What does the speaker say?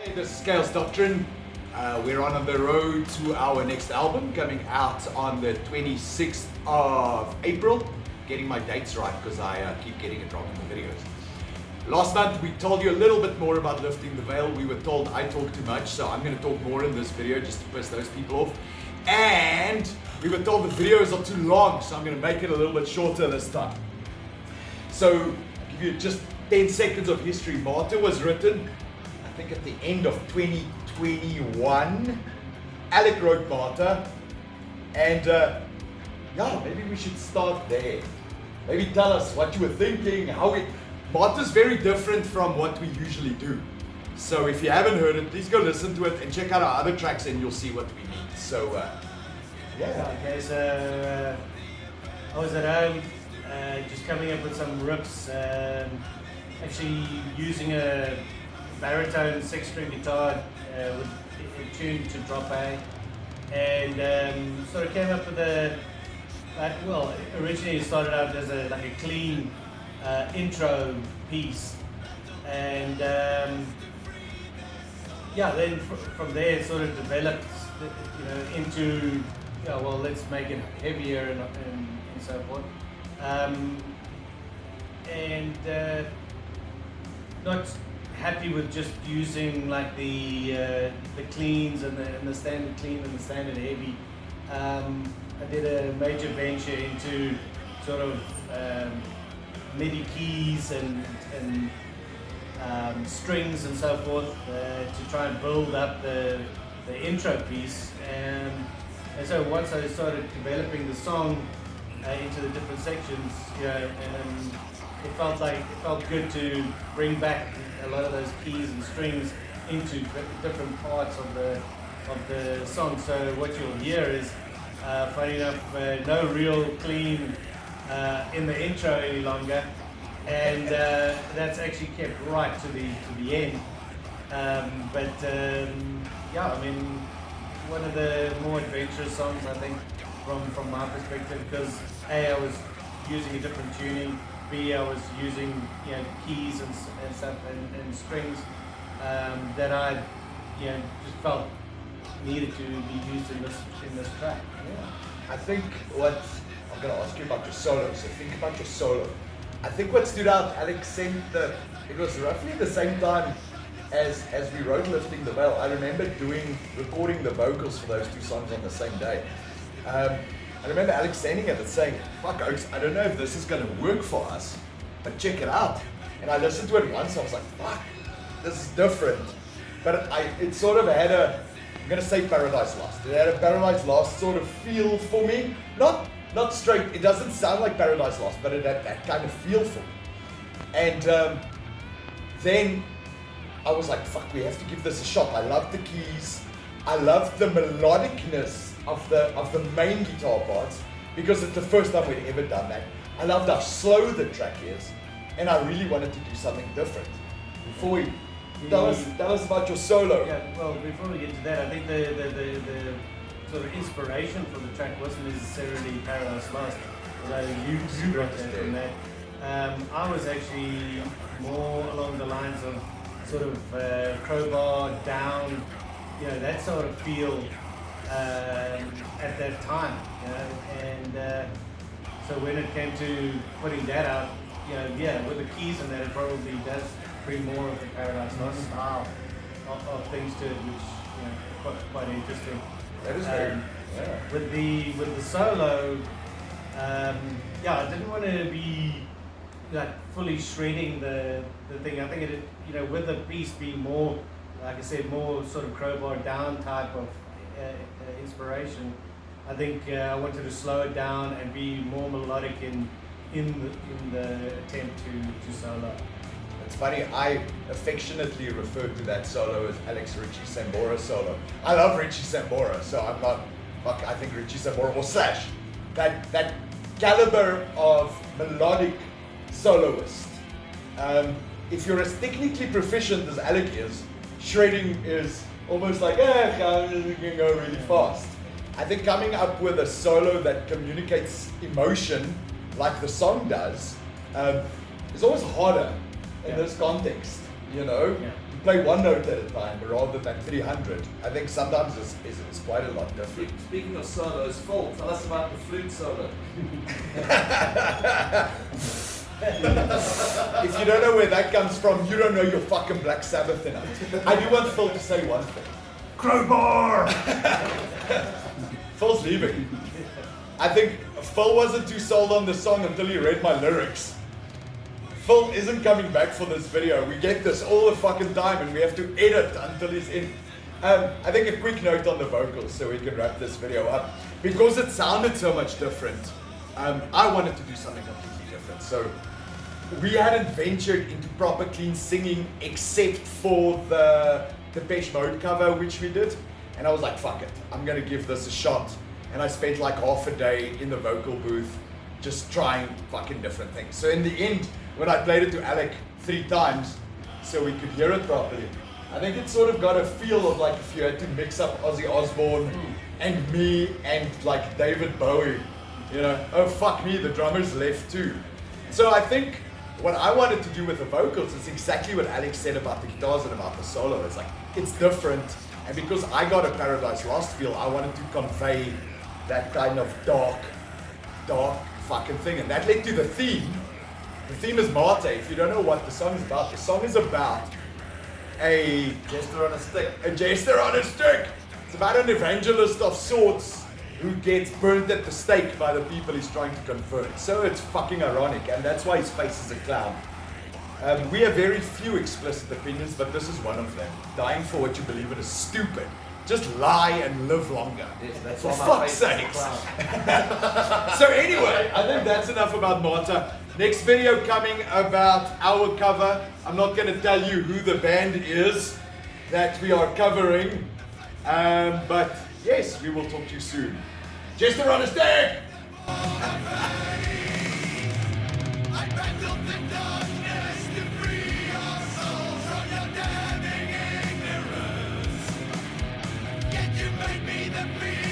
Hey, this is Chaos Doctrine. We're on the road to our next album coming out on the 26th of April. Getting my dates right because I keep getting it wrong in the videos. Last month we told you a little bit more about lifting the veil. We were told I talk too much, so I'm going to talk more in this video just to piss those people off. And we were told the videos are too long, so I'm going to make it a little bit shorter this time. So I'll give you just 10 seconds of history. Martyr was written, I think, at the end of 2021. Alec wrote Martyr, and yeah, maybe we should start there. Maybe tell us what you were thinking, how it. Martyr's very different from what we usually do. So if you haven't heard it, please go listen to it and check out our other tracks, and you'll see what we mean. So yeah. Okay, so I was at home, just coming up with some riffs. Actually using a baritone six-string guitar tuned to drop A, and sort of came up with originally it started out as a clean intro piece, and then from there it sort of developed, into let's make it heavier and so forth, not happy with just using the cleans and the standard clean and the standard heavy. I did a major venture into sort of MIDI keys and strings and so forth to try and build up the intro piece. And so once I started developing the song into the different sections, it felt good to bring back a lot of those keys and strings into different parts of the song. So what you'll hear is, funny enough, no real clean in the intro any longer, and that's actually kept right to the end. One of the more adventurous songs, I think, from my perspective, because A, I was using a different tuning, B, I was using keys and stuff and strings that I just felt needed to be used in this track. I think what I'm going to ask you about your solo. So think about your solo. I think what stood out, Alec sent it was roughly the same time as we wrote Lifting the Veil. I remember recording the vocals for those two songs on the same day. I remember Alex sending it and saying, "Fuck, Oaks, I don't know if this is going to work for us, but check it out." And I listened to it once, I was like, "Fuck, this is different." But it sort of had I'm going to say Paradise Lost. It had a Paradise Lost sort of feel for me. Not straight, it doesn't sound like Paradise Lost, but it had that kind of feel for me. And then I was like, fuck, we have to give this a shot. I love the keys. I love the melodicness of the main guitar parts, because it's the first time we'd ever done that. I loved how slow the track is, and I really wanted to do something different. Before we tell us about your solo. Yeah, well, before we get to that, I think the sort of inspiration for the track wasn't necessarily Paradise Lost, although you got that from that. I was actually more along the lines of sort of crowbar down, that sort of feel at that time, and so when it came to putting that out, with the keys and that, it probably does bring more of the Paradise Lost style of things to it, which quite interesting. That is very with the solo, I didn't want to be fully shredding the thing. I think it, with the piece being more, like I said, more sort of crowbar down type of inspiration, I think I wanted to slow it down and be more melodic in the attempt to solo. It's funny, I affectionately refer to that solo as Alex Richie Sambora solo. I love Richie Sambora, so I'm not, fuck, I think Richie Sambora or Slash. That caliber of melodic soloist. If you're as technically proficient as Alec is, shredding is almost like, you can go really fast. I think coming up with a solo that communicates emotion like the song does is always harder in this context, play one note at a time rather than 300. I think sometimes it's quite a lot different. Speaking of solos, Phil, tell us about the flute solo. If you don't know where that comes from, you don't know your fucking Black Sabbath enough. I do want Phil to say one thing. Crowbar! Phil's leaving. I think Phil wasn't too sold on the song until he read my lyrics. Phil isn't coming back for this video. We get this all the fucking time and we have to edit until he's in. I think a quick note on the vocals so we can wrap this video up. Because it sounded so much different, I wanted to do something completely different. So we hadn't ventured into proper clean singing except for the Depeche Mode cover which we did. And I was like, fuck it, I'm gonna give this a shot. And I spent like half a day in the vocal booth just trying fucking different things. So in the end, when I played it to Alec 3 times so we could hear it properly, I think it sort of got a feel of like if you had to mix up Ozzy Osbourne and me and like David Bowie, you know, oh fuck me, the drummer's left too. So I think what I wanted to do with the vocals is exactly what Alec said about the guitars and about the solo. It's like, it's different. And because I got a Paradise Lost feel, I wanted to convey that kind of dark fucking thing. And that led to the theme. The theme is Martyr. If you don't know what the song is about, the song is about a Jester on a stick. A jester on a stick. It's about an evangelist of sorts who gets burnt at the stake by the people he's trying to convert. So it's fucking ironic, and that's why his face is a clown. We have very few explicit opinions, but this is one of them. Dying for what you believe in is stupid. Just lie and live longer. Yes, that's for why my fuck's face is a sakes. clown. So anyway, I think that's enough about Martyr. Next video coming about our cover. I'm not going to tell you who the band is that we are covering. But yes, we will talk to you soon. Jester on a stick! Yet you made me the beast.